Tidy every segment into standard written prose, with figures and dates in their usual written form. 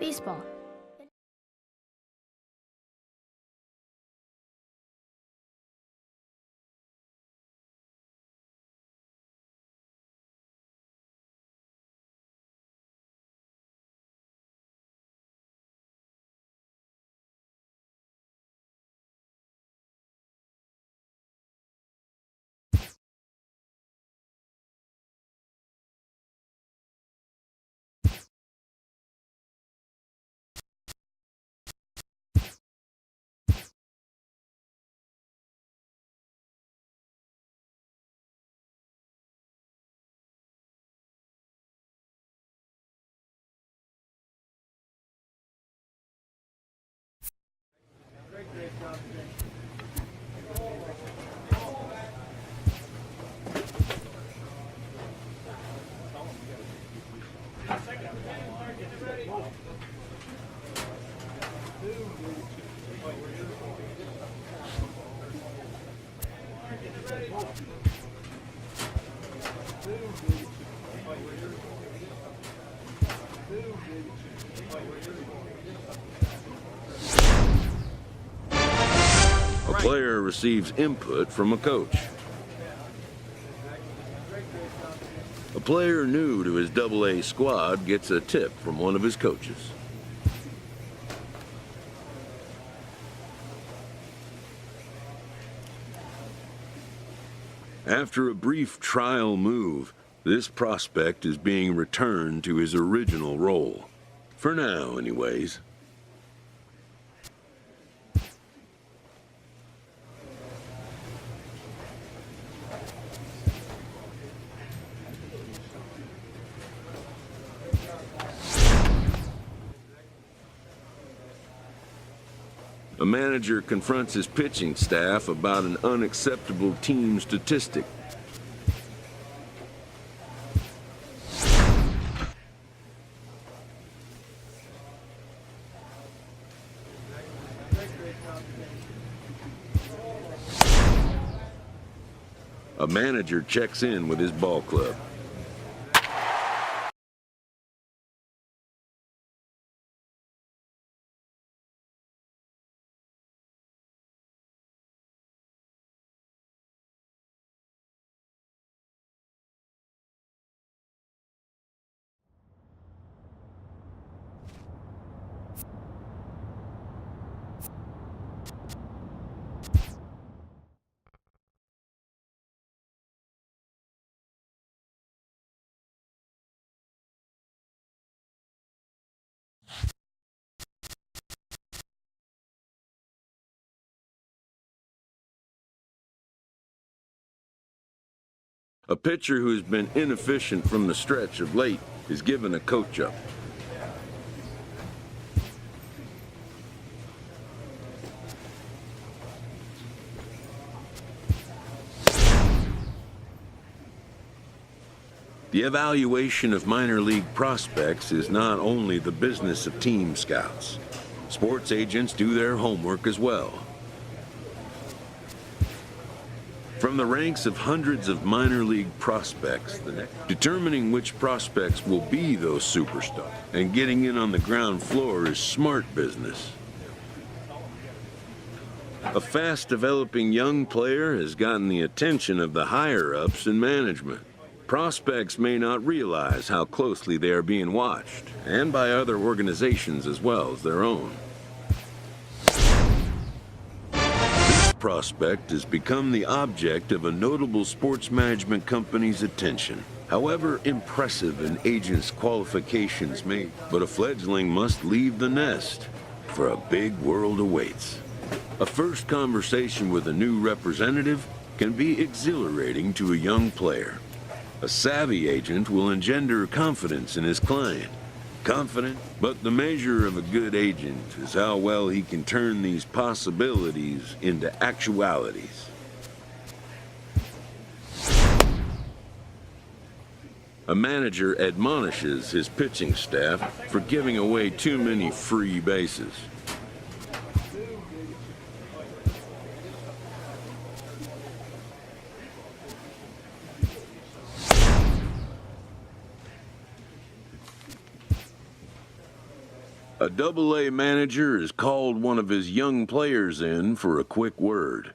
Baseball. A player receives input from a coach. A player new to his AA squad gets a tip from one of his coaches. After a brief trial move, this prospect is being returned to his original role. For now, anyways. A manager confronts his pitching staff about an unacceptable team statistic. A manager checks in with his ball club. A pitcher who has been inefficient from the stretch of late is given a coach-up. The evaluation of minor league prospects is not only the business of team scouts. Sports agents do their homework as well. From the ranks of hundreds of minor league prospects, determining which prospects will be those superstars and getting in on the ground floor is smart business. A fast-developing young player has gotten the attention of the higher-ups in management. Prospects may not realize how closely they are being watched, and by other organizations as well as their own. Prospect has become the object of a notable sports management company's attention. However impressive an agent's qualifications may, but a fledgling must leave the nest, for a big world awaits. A first conversation with a new representative can be exhilarating to a young player. A savvy agent will engender confidence in his client. Confident, but the measure of a good agent is how well he can turn these possibilities into actualities. A manager admonishes his pitching staff for giving away too many free bases. A Double-A manager has called one of his young players in for a quick word.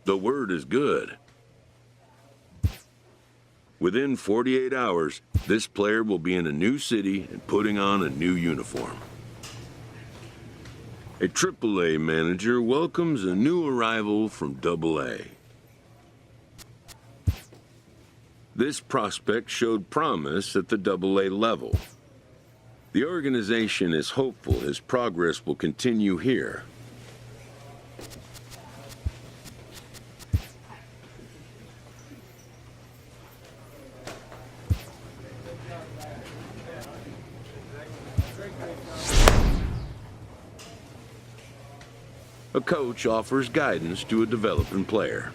The word is good. Within 48 hours, this player will be in a new city and putting on a new uniform. A Triple-A manager welcomes a new arrival from Double-A. This prospect showed promise at the Double-A level. The organization is hopeful his progress will continue here. A coach offers guidance to a developing player.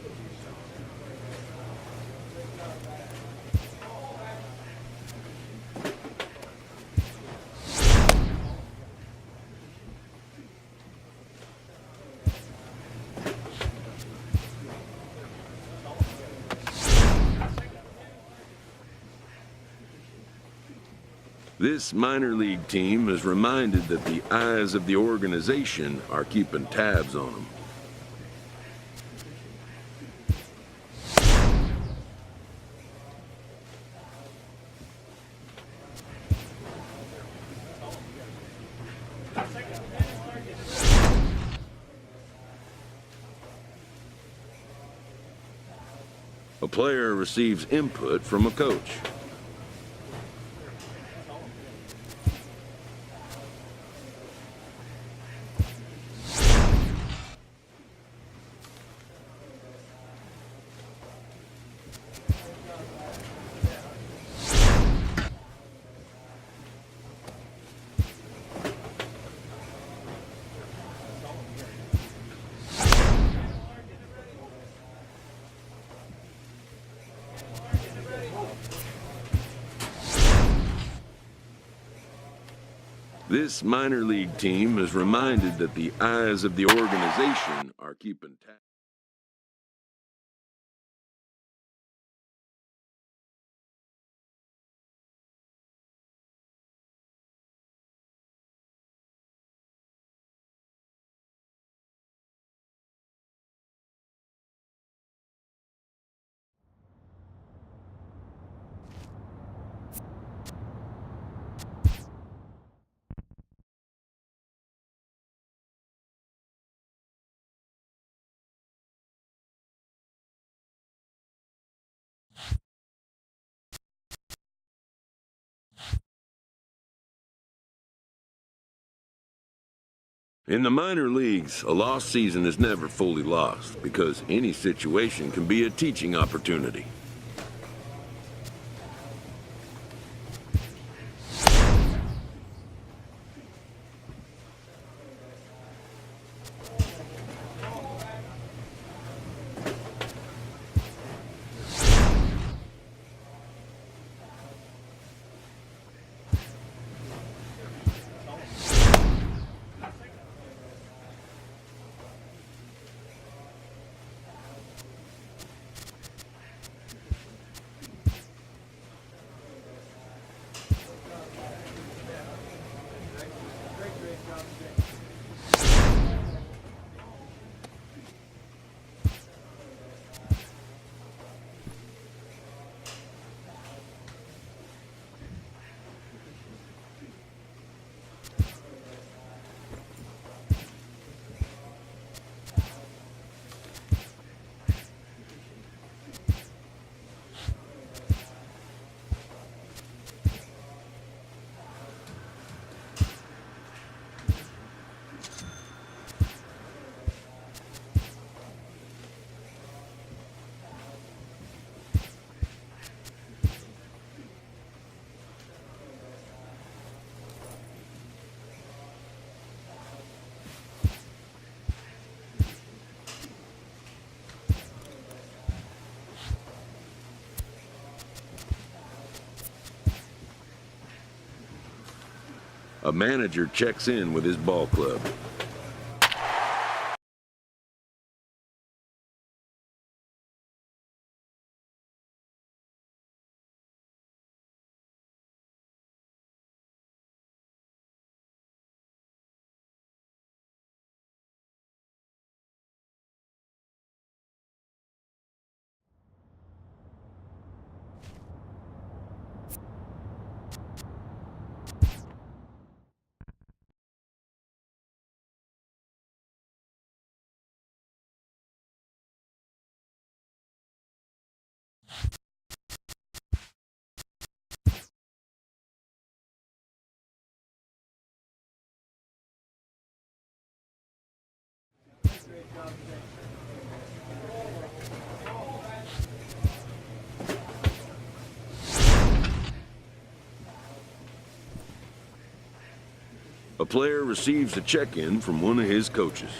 This minor league team is reminded that the eyes of the organization are keeping tabs on them. A player receives input from a coach. This minor league team is reminded that the eyes of the organization are keeping tabs. In the minor leagues, a lost season is never fully lost because any situation can be a teaching opportunity. A manager checks in with his ball club. A player receives a check-in from one of his coaches.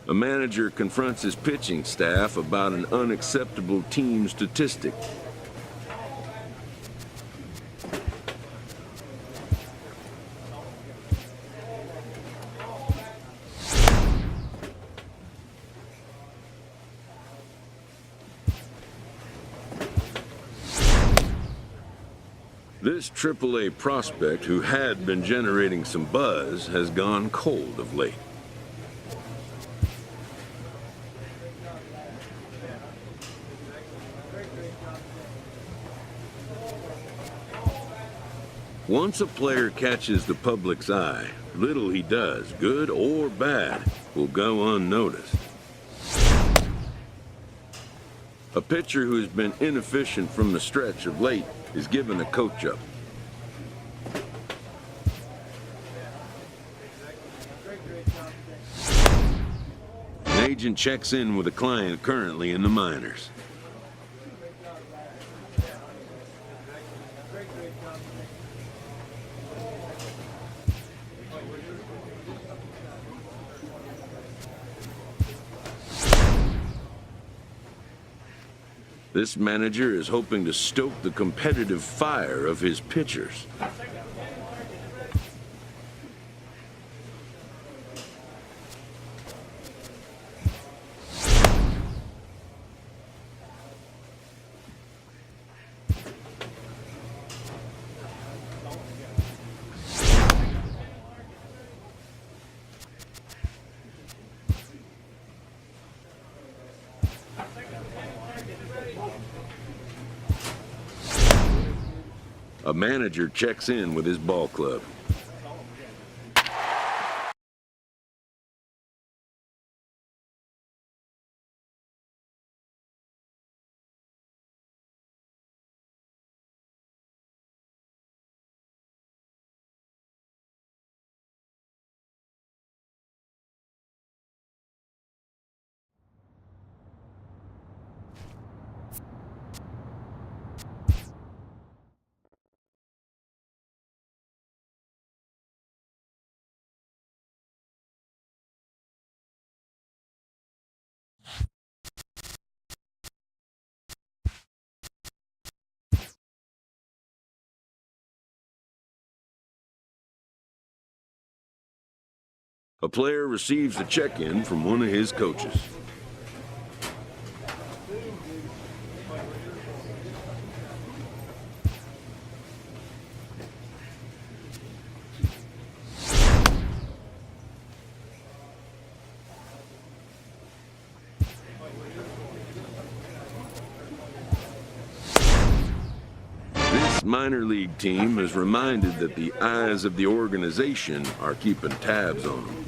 A manager confronts his pitching staff about an unacceptable team statistic. This AAA prospect, who had been generating some buzz, has gone cold of late. Once a player catches the public's eye, little he does, good or bad, will go unnoticed. A pitcher who's been inefficient from the stretch of late is given a coach-up. An agent checks in with a client currently in the minors. This manager is hoping to stoke the competitive fire of his pitchers. A manager checks in with his ball club. A player receives a check-in from one of his coaches. This minor league team is reminded that the eyes of the organization are keeping tabs on them.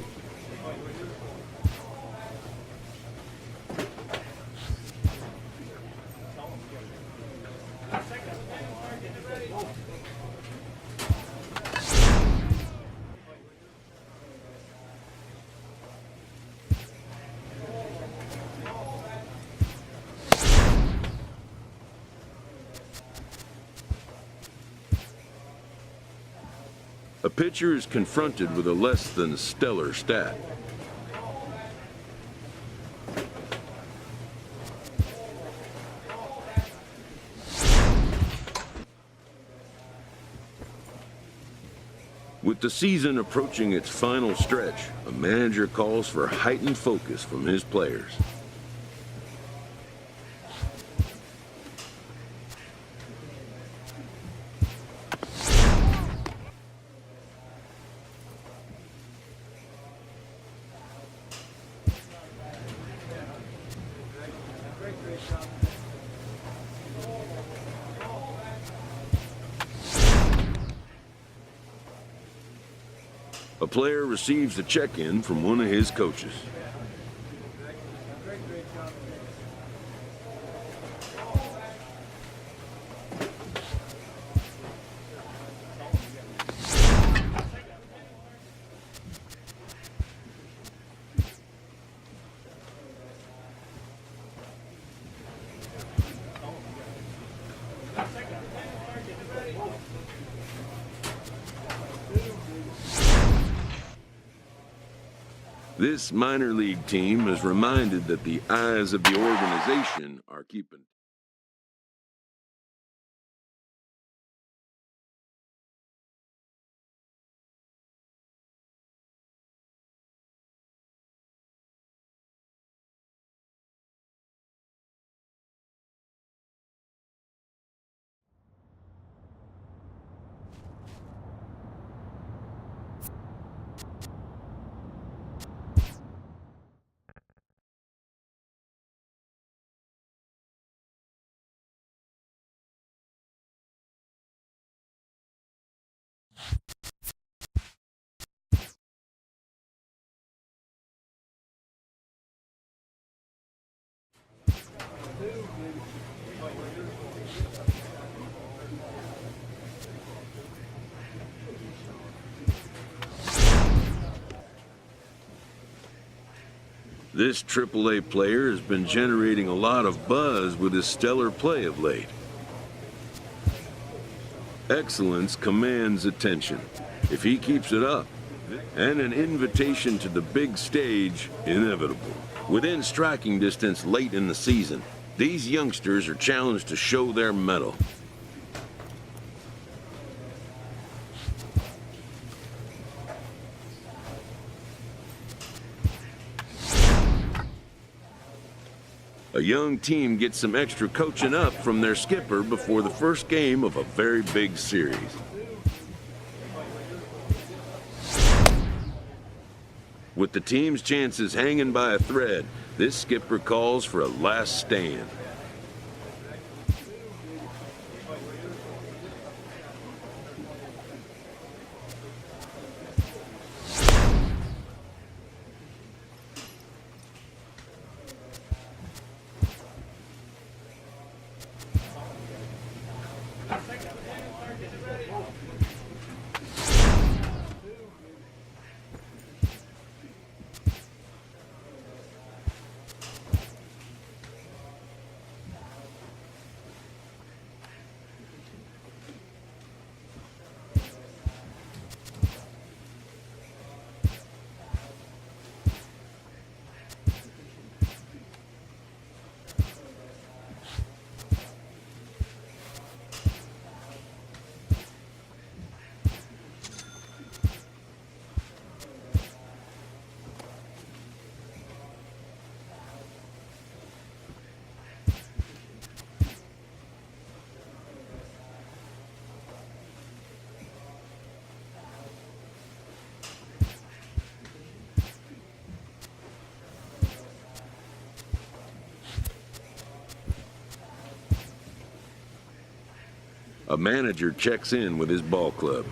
A pitcher is confronted with a less than stellar stat. With the season approaching its final stretch, a manager calls for heightened focus from his players. A player receives a check-in from one of his coaches. This minor league team is reminded that the eyes of the organization are keeping. This AAA player has been generating a lot of buzz with his stellar play of late. Excellence commands attention. If he keeps it up, and an invitation to the big stage inevitable. Within striking distance late in the season, these youngsters are challenged to show their mettle. A young team gets some extra coaching up from their skipper before the first game of a very big series. With the team's chances hanging by a thread, this skipper calls for a last stand. A manager checks in with his ball club.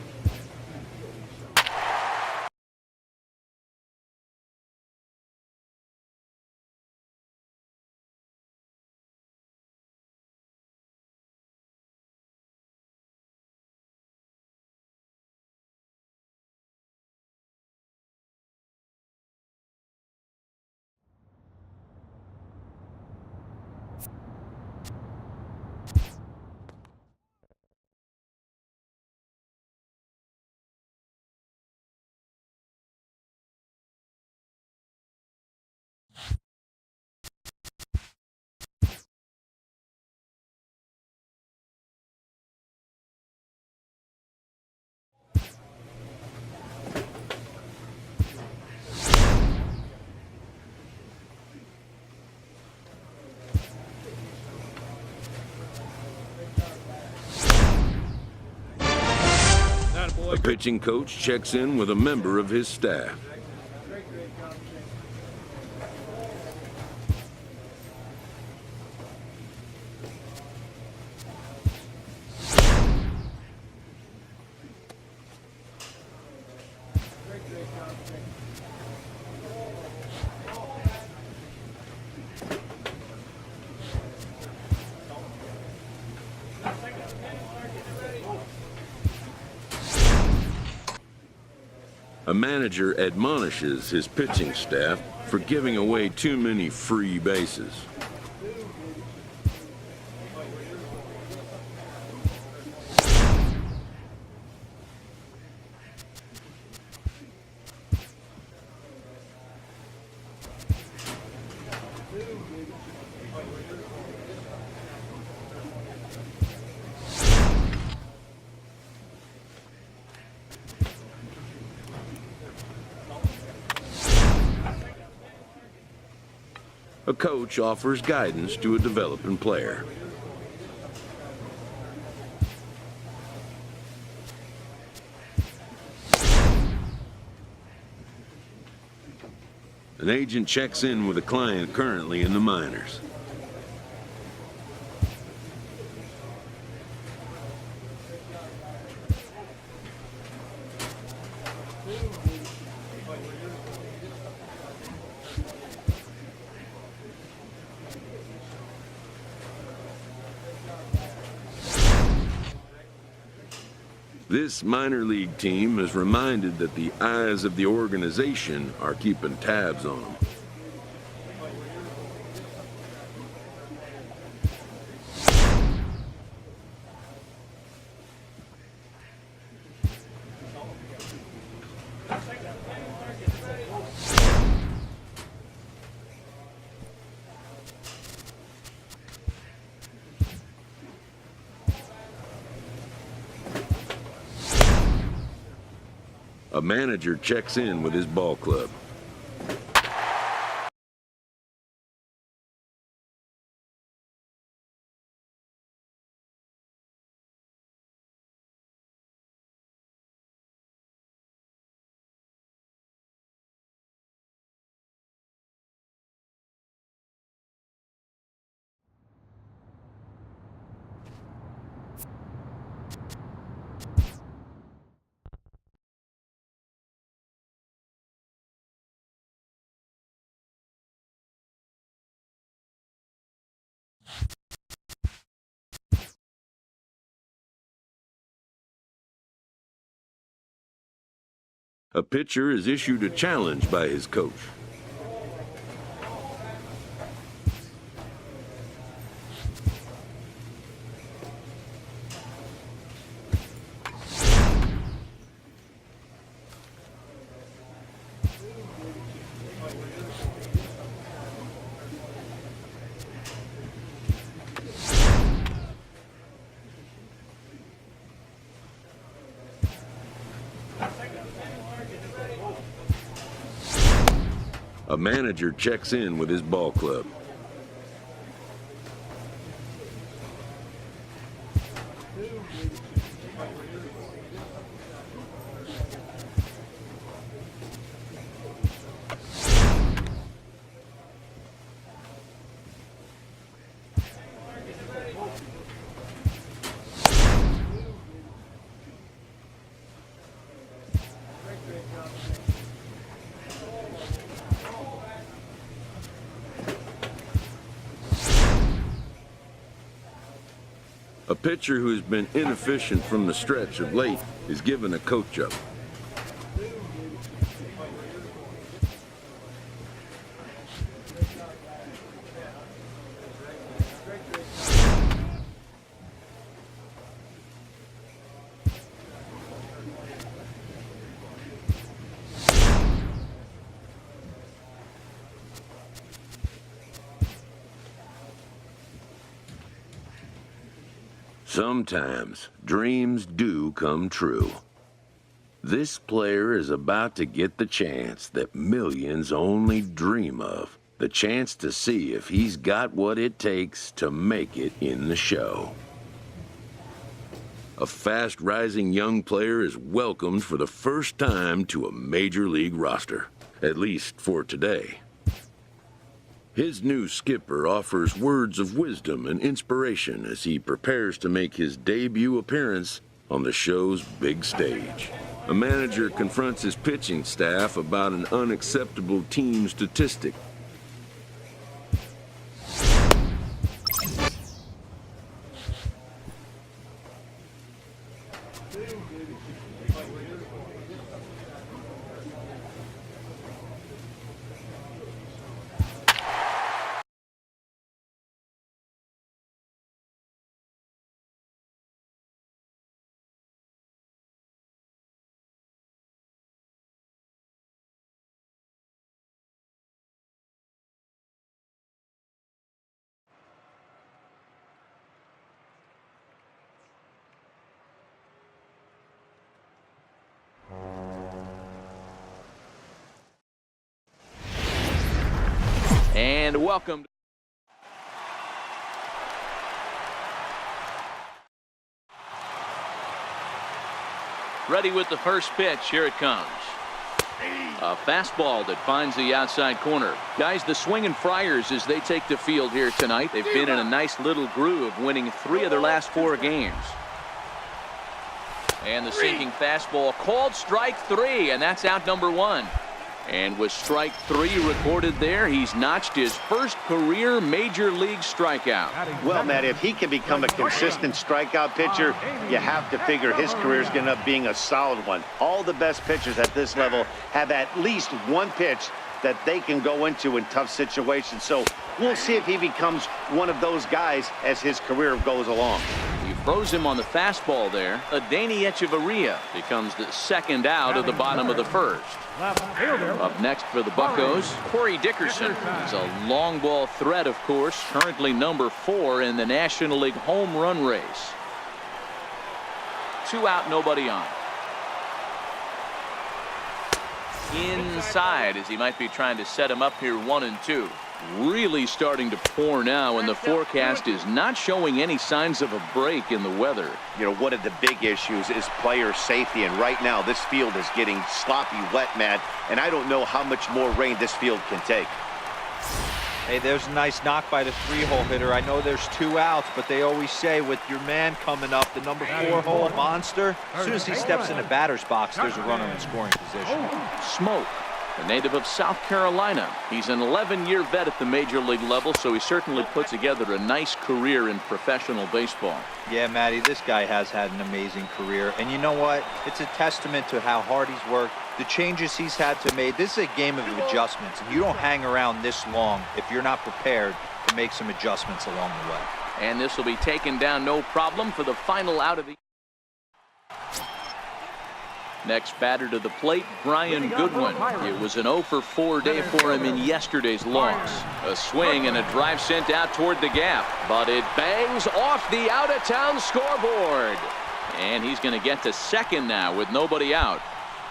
A pitching coach checks in with a member of his staff. A manager admonishes his pitching staff for giving away too many free bases. A coach offers guidance to a developing player. An agent checks in with a client currently in the minors. This minor league team is reminded that the eyes of the organization are keeping tabs on them. A manager checks in with his ball club. A pitcher is issued a challenge by his coach. A manager checks in with his ball club. A pitcher who's been inefficient from the stretch of late is given a coach-up. Sometimes dreams do come true. This player is about to get the chance that millions only dream of. The chance to see if he's got what it takes to make it in the show. A fast-rising young player is welcomed for the first time to a major league roster, at least for today. His new skipper offers words of wisdom and inspiration as he prepares to make his debut appearance on the show's big stage. A manager confronts his pitching staff about an unacceptable team statistic. And welcome. Ready with the first pitch. Here it comes. A fastball that finds the outside corner. Guys, the swinging Friars as they take the field here tonight. They've been in a nice little groove, winning 3 of their last 4 games. And the sinking fastball called strike 3, and that's out number 1. And with strike 3 recorded there, he's notched his first career major league strikeout. Well, Matt, if he can become a consistent strikeout pitcher, you have to figure his career is going to end up being a solid one. All the best pitchers at this level have at least one pitch that they can go into in tough situations. So we'll see if he becomes one of those guys as his career goes along. He froze him on the fastball there. Napjcjd becomes the second out of the bottom of the first. Up next for the Buccos, Corey Dickerson. He's a long ball threat, of course, currently number 4 in the National League home run race. 2 out, nobody on. Inside as he might be trying to set him up here 1-2. Really starting to pour now, and the forecast is not showing any signs of a break in the weather. You know, one of the big issues is player safety, and right now this field is getting sloppy wet, Matt, and I don't know how much more rain this field can take. Hey, there's a nice knock by the 3-hole hitter. I know there's 2 outs, but they always say with your man coming up, the number 4-hole monster, as soon as he steps in the batter's box, there's a runner in scoring position. Smoke, a native of South Carolina. He's an 11-year vet at the major league level, so he certainly put together a nice career in professional baseball. Yeah, Matty, this guy has had an amazing career. And you know what? It's a testament to how hard he's worked, the changes he's had to make. This is a game of adjustments, and you don't hang around this long if you're not prepared to make some adjustments along the way. And this will be taken down no problem for the final out of the... Next batter to the plate, Brian Goodwin. It was an 0-for-4 day for him in yesterday's loss. A swing and a drive sent out toward the gap, but it bangs off the out-of-town scoreboard. And he's going to get to second now with nobody out.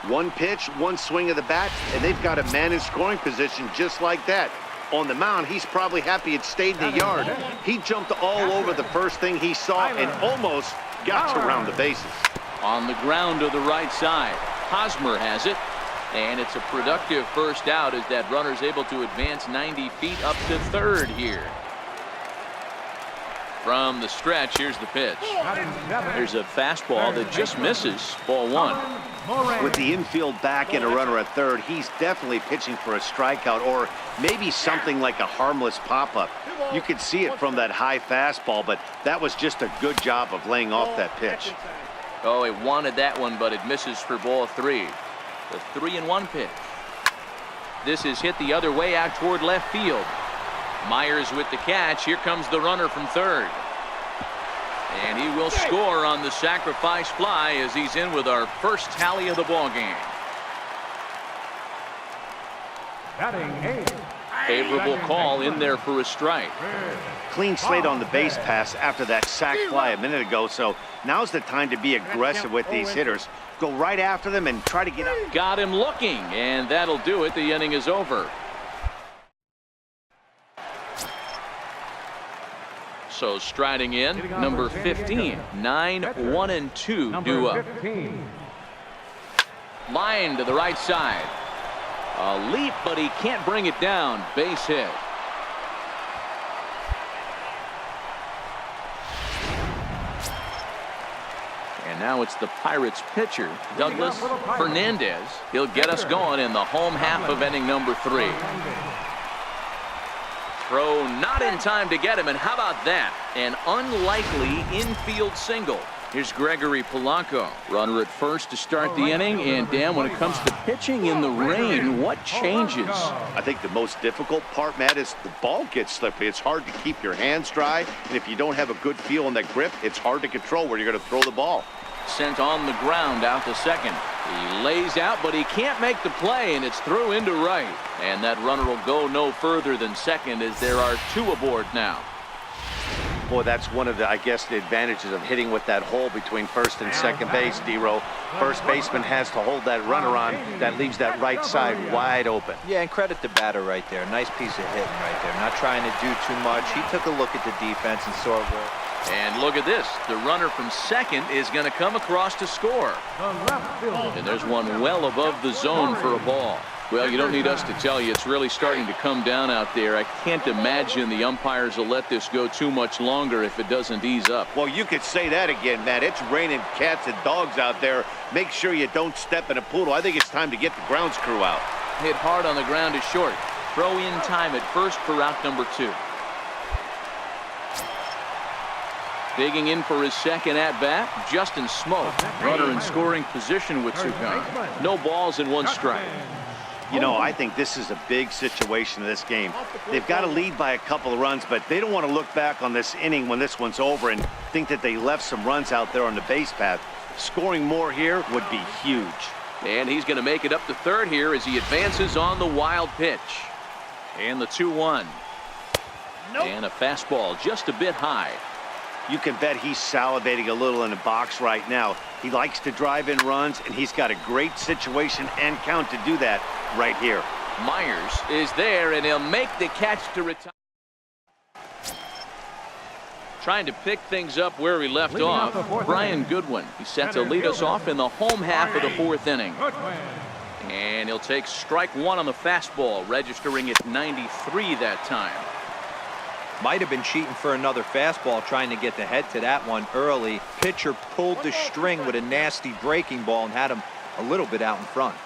One pitch, one swing of the bat, and they've got a man in scoring position just like that. On the mound, he's probably happy it stayed in the yard. He jumped all over the first thing he saw and almost got to around the bases. On the ground to the right side, Hosmer has it, and it's a productive first out as that runner's able to advance 90 feet up to third here. From the stretch, here's the pitch. There's a fastball that just misses. Ball 1. With the infield back and a runner at third, he's definitely pitching for a strikeout or maybe something like a harmless pop-up. You could see it from that high fastball, but that was just a good job of laying off that pitch. Oh, it wanted that one, but it misses for ball 3. The 3-1 pitch. This is hit the other way out toward left field. Myers with the catch. Here comes the runner from third. And he will score on the sacrifice fly as he's in with our first tally of the ball game. Favorable call in there for a strike. Clean slate on the base pass after that sac fly a minute ago, so now's the time to be aggressive with these hitters. Go right after them and try to get out. Got him looking, and that'll do it. The inning is over. So striding in, number 15, 9-1-2 due up. Line to the right side. A leap, but he can't bring it down. Base hit. And now it's the Pirates pitcher, Douglas Fernandez. He'll get us going in the home half of inning number 3. Throw not in time to get him, and how about that? An unlikely infield single. Here's Gregory Polanco, runner at first to start the inning. And Dan, when it comes to pitching in the rain, what changes? I think the most difficult part, Matt, is the ball gets slippery. It's hard to keep your hands dry, and if you don't have a good feel on that grip, it's hard to control where you're going to throw the ball. Sent on the ground out to second. He lays out, but he can't make the play, and it's through into right. And that runner will go no further than second as there are 2 aboard now. Boy, that's one of the, I guess, the advantages of hitting with that hole between first and second base, D-Row. First baseman has to hold that runner on. That leaves that right side wide open. Yeah, and credit the batter right there. Nice piece of hitting right there. Not trying to do too much. He took a look at the defense and saw it work. And look at this. The runner from second is going to come across to score. And there's one well above the zone for a ball. Well, you don't need us to tell you, it's really starting to come down out there. I can't imagine the umpires will let this go too much longer if it doesn't ease up. Well, you could say that again, Matt. It's raining cats and dogs out there. Make sure you don't step in a poodle. I think it's time to get the grounds crew out. Hit hard on the ground is short. Throw in time at first for out number 2. Digging in for his second at-bat, Justin Smoke. Runner in scoring position with 2 count. No balls and 1 strike. You know, I think this is a big situation in this game. They've got to lead by a couple of runs, but they don't want to look back on this inning when this one's over and think that they left some runs out there on the base path. Scoring more here would be huge. And he's going to make it up to third here as he advances on the wild pitch. And the 2-1. And a fastball just a bit high. You can bet he's salivating a little in the box right now. He likes to drive in runs, and he's got a great situation and count to do that right here. Myers is there, and he'll make the catch to retire. Trying to pick things up where he left off, Brian Goodwin. He's set to lead us off in the home half of the 4th inning. And he'll take strike 1 on the fastball, registering at 93 that time. Might have been cheating for another fastball, trying to get the head to that one early. Pitcher pulled the string with a nasty breaking ball and had him a little bit out in front.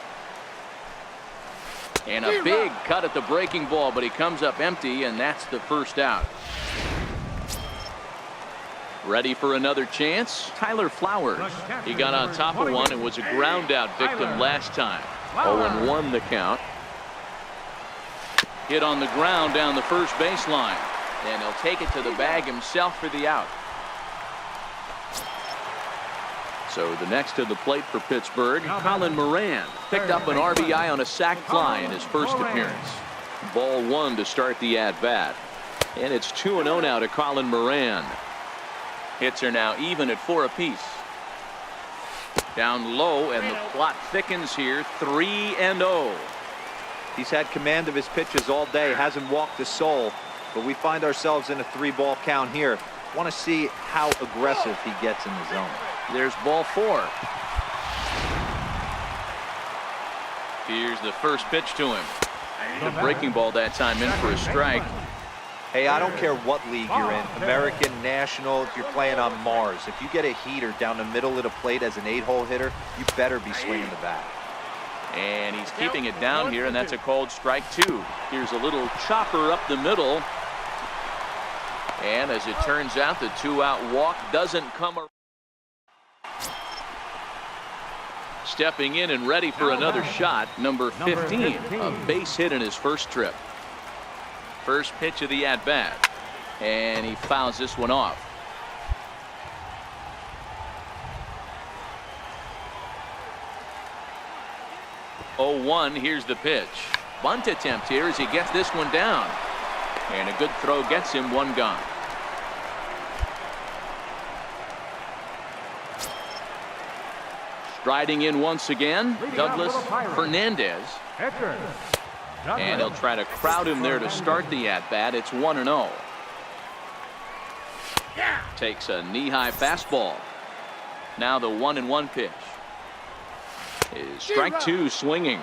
And a big cut at the breaking ball, but he comes up empty, and that's the first out. Ready for another chance? Tyler Flowers. He got on top of one and was a ground out victim last time. 0-1 the count. Hit on the ground down the first baseline. And he'll take it to the bag himself for the out. So the next to the plate for Pittsburgh, Colin Moran picked up an RBI on a sac fly in his first appearance. Ball 1 to start the at-bat. And it's 2-0 now to Colin Moran. Hits are now even at 4 apiece. Down low, and the plot thickens here, 3-0. He's had command of his pitches all day, hasn't walked a soul. But we find ourselves in a 3-ball count here. Want to see how aggressive he gets in the zone. There's ball 4. Here's the first pitch to him. The breaking ball that time in for a strike. Hey, I don't care what league you're in, American, National, if you're playing on Mars. If you get a heater down the middle of the plate as an 8-hole hitter, you better be swinging the bat. And he's keeping it down here, and that's a called strike 2. Here's a little chopper up the middle. And as it turns out, the 2-out walk doesn't come around. Stepping in and ready for another shot, number 15, a base hit in his first trip. First pitch of the at-bat, and he fouls this one off. Oh, 1, here's the pitch. Bunt attempt here as he gets this one down. And a good throw gets him 1 gone. Striding in once again, Douglas Fernandez. And he'll try to crowd him there to start the at-bat. It's 1-0. Takes a knee-high fastball. Now the 1-1 pitch. Is strike 2 swinging.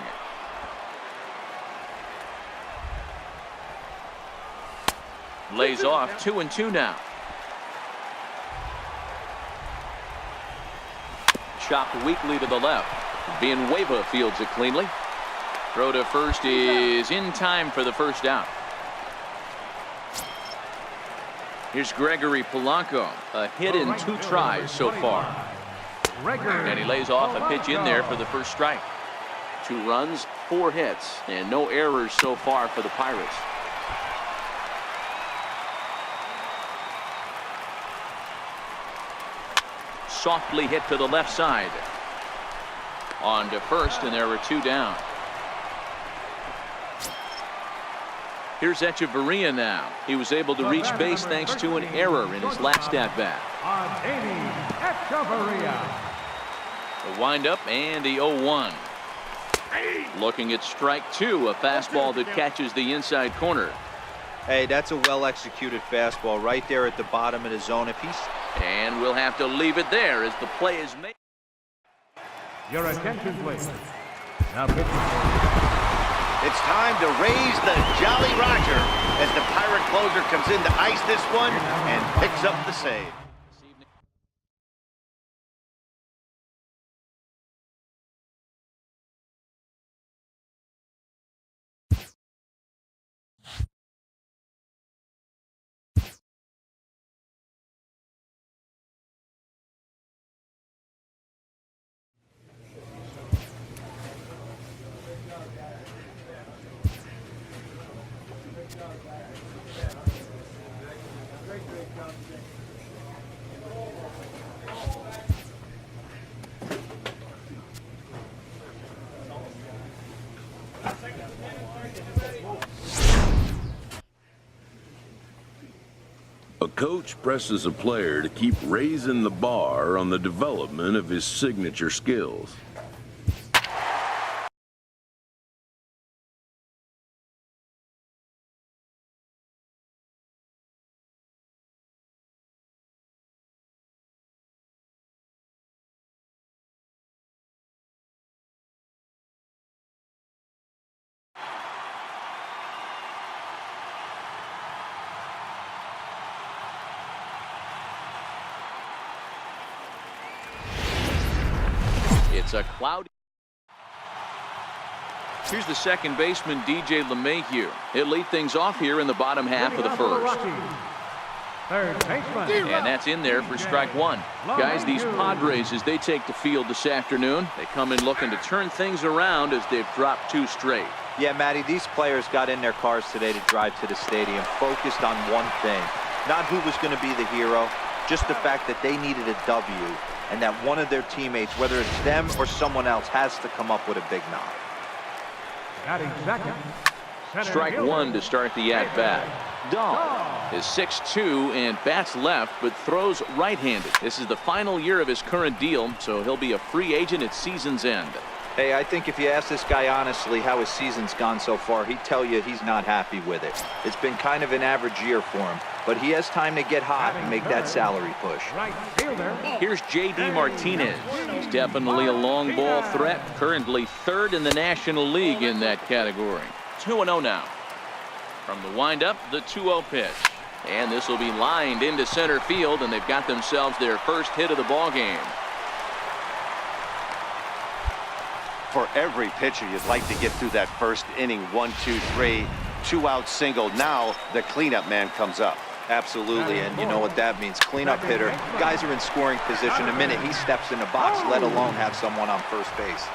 Lays off 2-2 now. Chopped weakly to the left. Villanueva fields it cleanly. Throw to first is in time for the first out. Here's Gregory Polanco. A hit in 2 tries so far. And he lays off a pitch in there for the first strike. 2 runs, 4 hits, and no errors so far for the Pirates. Softly hit to the left side. On to first, and there were 2 down. Here's Echeverria now. He was able to reach base thanks to an error in his last at-bat. The windup and the 0-1. Looking at strike two, a fastball that catches the inside corner. Hey, that's a well-executed fastball right there at the bottom of the zone. And we'll have to leave it there as the play is made. Your attention, please. Now pitching. It's time to raise the Jolly Roger as the Pirate closer comes in to ice this one and picks up the save. A coach presses a player to keep raising the bar on the development of his signature skills. It's a cloudy. Here's the second baseman, DJ LeMahieu. He'll lead things off here in the bottom half of the first. And that's in there for strike one. Guys, these Padres, as they take the field this afternoon, they come in looking to turn things around as they've dropped two straight. Yeah, Matty, these players got in their cars today to drive to the stadium, focused on one thing. Not who was going to be the hero, just the fact that they needed a W, and that one of their teammates, whether it's them or someone else, has to come up with a big knock. Strike one to start the at-bat. Dahl is 6'2" and bats left, but throws right-handed. This is the final year of his current deal, so he'll be a free agent at season's end. Hey, I think if you ask this guy honestly how his season's gone so far, he'd tell you he's not happy with it. It's been kind of an average year for him, but he has time to get hot and make that salary push. Here's J.D. Martinez. He's definitely a long ball threat, currently third in the National League in that category. 2-0 now. From the windup, the 2-0 pitch. And this will be lined into center field, and they've got themselves their first hit of the ball game. For every pitcher, you'd like to get through that first inning. 1, 2, 3, 2-out single. Now the cleanup man comes up. Absolutely, and you know what that means. Cleanup hitter. Guys are in scoring position the minute he steps in the box, let alone have someone on first base.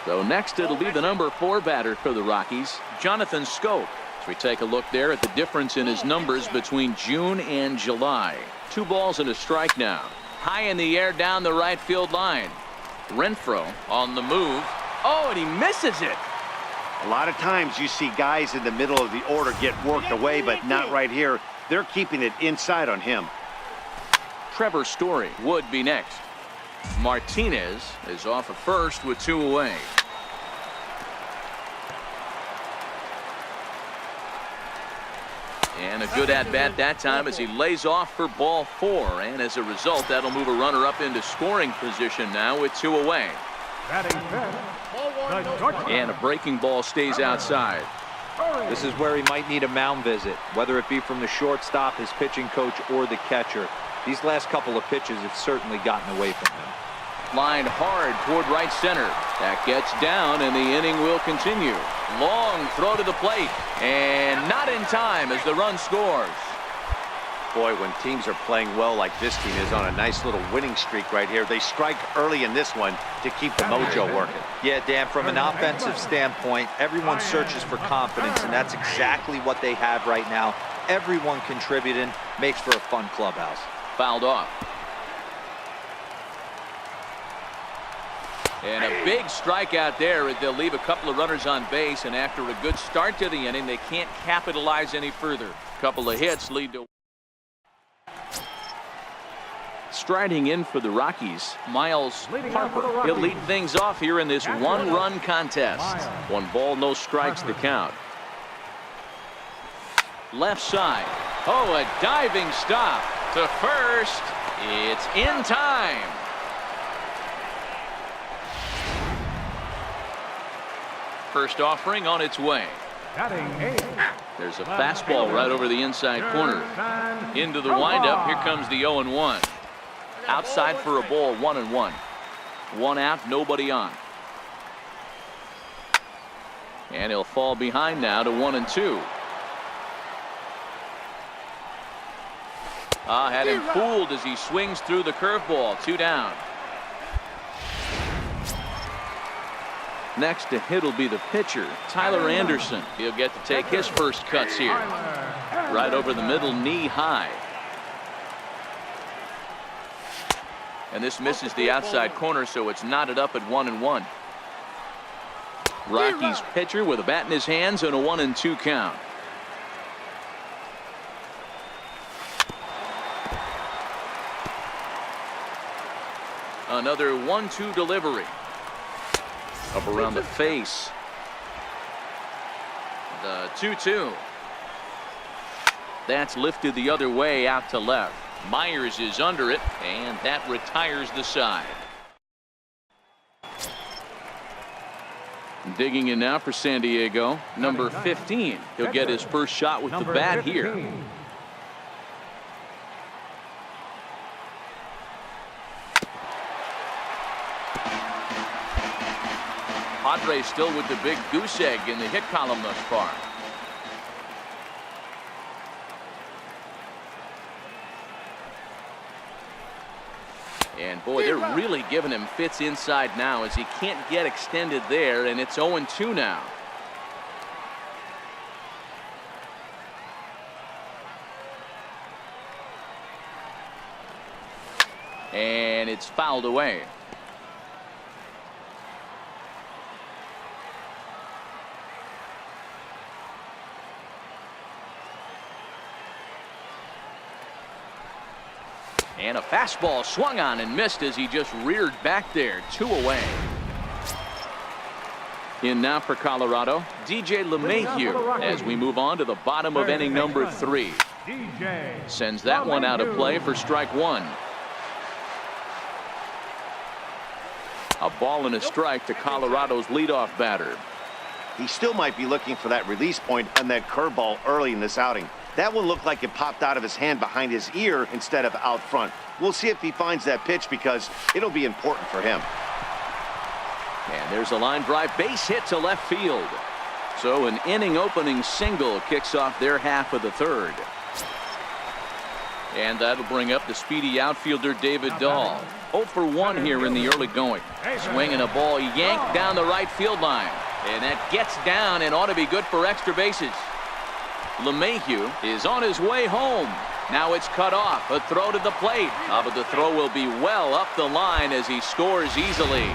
So next it'll be the number 4 batter for the Rockies, Jonathan Schoop. As we take a look there at the difference in his numbers between June and July. 2 balls and a strike now. High in the air down the right field line. Renfroe on the move. Oh, and he misses it. A lot of times you see guys in the middle of the order get worked away, but not right here. They're keeping it inside on him. Trevor Story would be next. Martinez is off at first with 2 away. And a good at-bat that time as he lays off for ball 4. And as a result, that'll move a runner up into scoring position now with 2 away. And a breaking ball stays outside. This is where he might need a mound visit, whether it be from the shortstop, his pitching coach, or the catcher. These last couple of pitches have certainly gotten away from him. Lined hard toward right center. That gets down, and the inning will continue. Long throw to the plate, and not in time as the run scores. Boy, when teams are playing well like this team is on a nice little winning streak right here, they strike early in this one to keep the mojo working. Yeah, Dan, from an offensive standpoint, everyone searches for confidence, and that's exactly what they have right now. Everyone contributing makes for a fun clubhouse. Fouled off. And a big strikeout there. They'll leave a couple of runners on base, and after a good start to the inning, they can't capitalize any further. A couple of hits lead to. Striding in for the Rockies, Miles Harper. He'll lead things off here in this one-run contest. 1 ball, no strikes to count. Left side. Oh, a diving stop to first. It's in time. First offering on its way. There's a fastball right over the inside corner. Into the windup. Here comes the 0-1. Outside for a ball, 1-1. 1 out, nobody on. And he'll fall behind now to 1-2. Had him fooled as he swings through the curveball. 2 down. Next to hit will be the pitcher, Tyler Anderson. He'll get to take his first cuts here. Right over the middle, knee high. And this misses the outside corner, so it's knotted up at 1-1. Rockies pitcher with a bat in his hands and a 1-2 count. Another 1-2 delivery. Up around the face. The 2-2. That's lifted the other way out to left. Myers is under it, and that retires the side. Digging in now for San Diego, number 15. He'll get his first shot with the bat here. Padres still with the big goose egg in the hit column thus far. And boy, they're really giving him fits inside now as he can't get extended there, and it's 0-2 now. And it's fouled away. And a fastball swung on and missed as he just reared back there. 2 away. In now for Colorado, DJ LeMahieu as we move on to the bottom of inning number 3. Sends that one out of play for strike 1. A ball and a strike to Colorado's leadoff batter. He still might be looking for that release point on that curveball early in this outing. That one looked like it popped out of his hand behind his ear instead of out front. We'll see if he finds that pitch because it'll be important for him. And there's a line drive base hit to left field. So an inning opening single kicks off their half of the 3rd. And that'll bring up the speedy outfielder David Dahl. 0 for 1 here in the early going. Swinging a ball yanked down the right field line. And that gets down and ought to be good for extra bases. LeMahieu is on his way home. Now it's cut off. A throw to the plate. But the throw will be well up the line as he scores easily.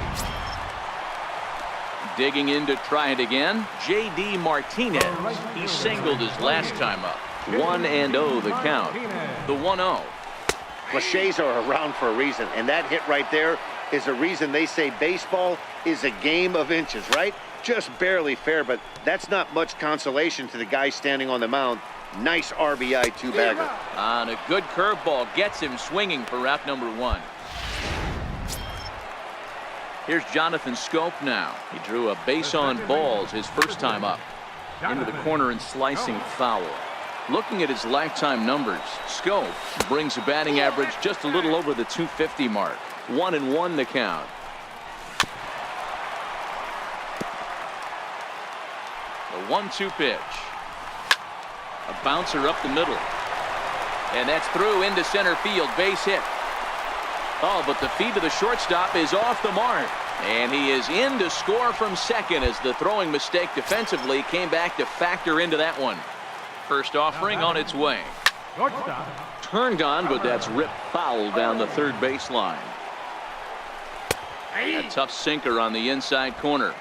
Digging in to try it again, J.D. Martinez. He singled his last time up. 1-0 the count. The 1-0. Cliches are around for a reason, and that hit right there is a reason they say baseball is a game of inches, right? Just barely fair, but that's not much consolation to the guy standing on the mound. Nice RBI 2-bagger. And a good curveball gets him swinging for out number 1. Here's Jonathan Scope now. He drew a base on balls his first time up. Into the corner and slicing foul. Looking at his lifetime numbers, Scope brings a batting average just a little over the 250 mark. 1-1 the count. The 1-2 pitch. A bouncer up the middle. And that's through into center field. Base hit. Oh, but the feed to the shortstop is off the mark. And he is in to score from second as the throwing mistake defensively came back to factor into that one. First offering on its way. Turned on, but that's ripped foul down the third baseline. A tough sinker on the inside corner.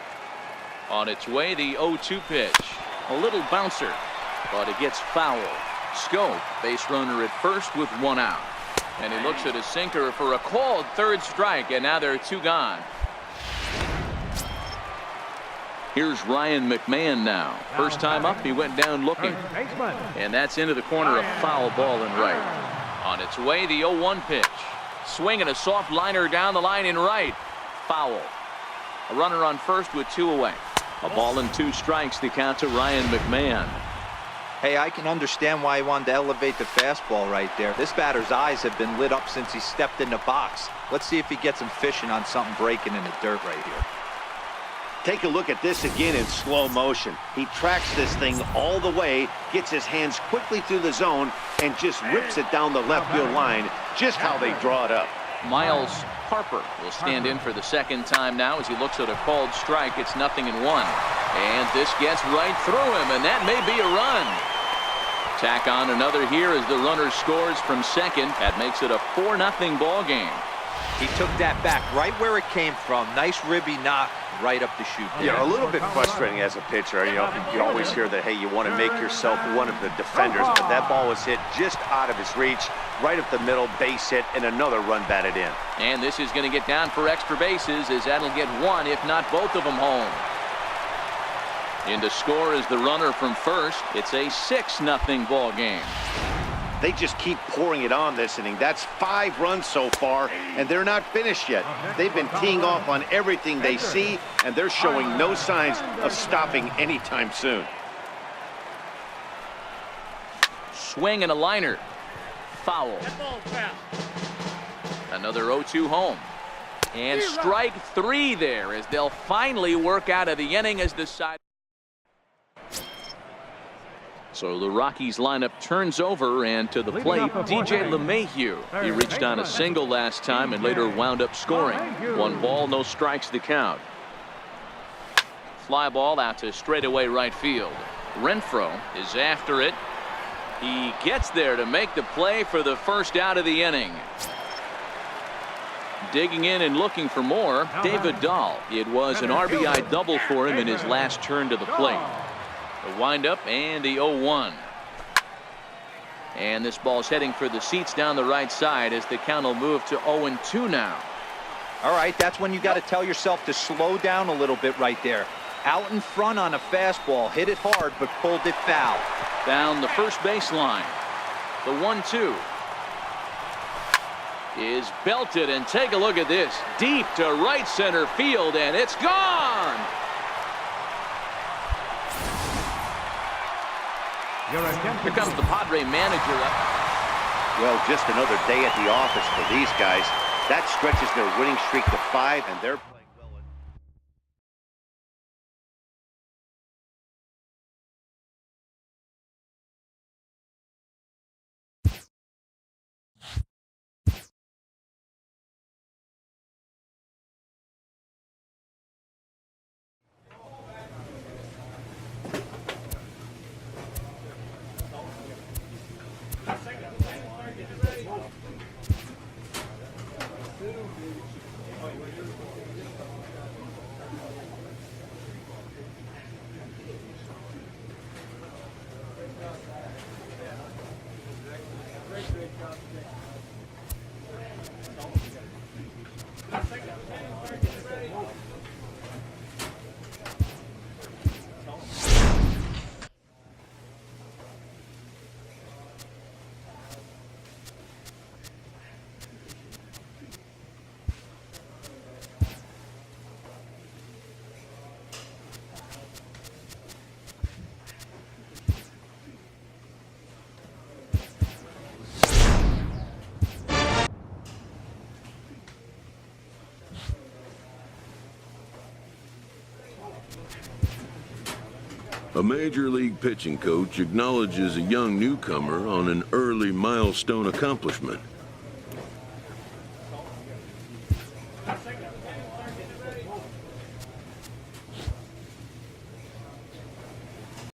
On its way, the 0-2 pitch. A little bouncer, but it gets foul. Scope, base runner at first with 1 out. And he looks at his sinker for a called 3rd strike, and now there are 2 gone. Here's Ryan McMahon now. First time up, he went down looking. And that's into the corner, a foul ball in right. On its way, the 0-1 pitch. Swinging a soft liner down the line in right. Foul. A runner on first with 2 away. A ball and 2 strikes, the count to Ryan McMahon. Hey, I can understand why he wanted to elevate the fastball right there. This batter's eyes have been lit up since he stepped in the box. Let's see if he gets him fishing on something breaking in the dirt right here. Take a look at this again in slow motion. He tracks this thing all the way, gets his hands quickly through the zone, and just rips it down the left field line, just how they draw it up. Miles Harper will stand in for the 2nd time now as he looks at a called strike. It's 0-1. And this gets right through him, and that may be a run. Tack on another here as the runner scores from second. That makes it a 4-0 ball game. He took that back right where it came from. Nice ribby knock right up the chute. Yeah, a little bit frustrating as a pitcher. You know, you always hear that, hey, you want to make yourself one of the defenders, but that ball was hit just out of his reach, right up the middle, base hit, and another run batted in. And this is going to get down for extra bases as that'll get 1, if not both of them, home. In to score is the runner from first. It's a 6-0 ball game. They just keep pouring it on this inning. That's 5 runs so far, and they're not finished yet. They've been teeing off on everything they see, and they're showing no signs of stopping anytime soon. Swing and a liner. Foul. Another 0-2 home. And strike 3 there as they'll finally work out of the inning as the side. So the Rockies lineup turns over, and to the plate, DJ LeMahieu. He reached on a single last time and later wound up scoring. 1 ball, no strikes the count. Fly ball out to straightaway right field. Renfroe is after it. He gets there to make the play for the 1st out of the inning. Digging in and looking for more, David Dahl. It was an RBI double for him in his last turn to the plate. The windup and the 0-1. And this ball's heading for the seats down the right side as the count will move to 0-2 now. All right, that's when you got to tell yourself to slow down a little bit right there. Out in front on a fastball, hit it hard, but pulled it foul. Down the first baseline. The 1-2 is belted, and take a look at this. Deep to right center field, and it's gone. Here comes the Padre manager up. Well, just another day at the office for these guys. That stretches their winning streak to 5, and they're playing well. A major league pitching coach acknowledges a young newcomer on an early milestone accomplishment.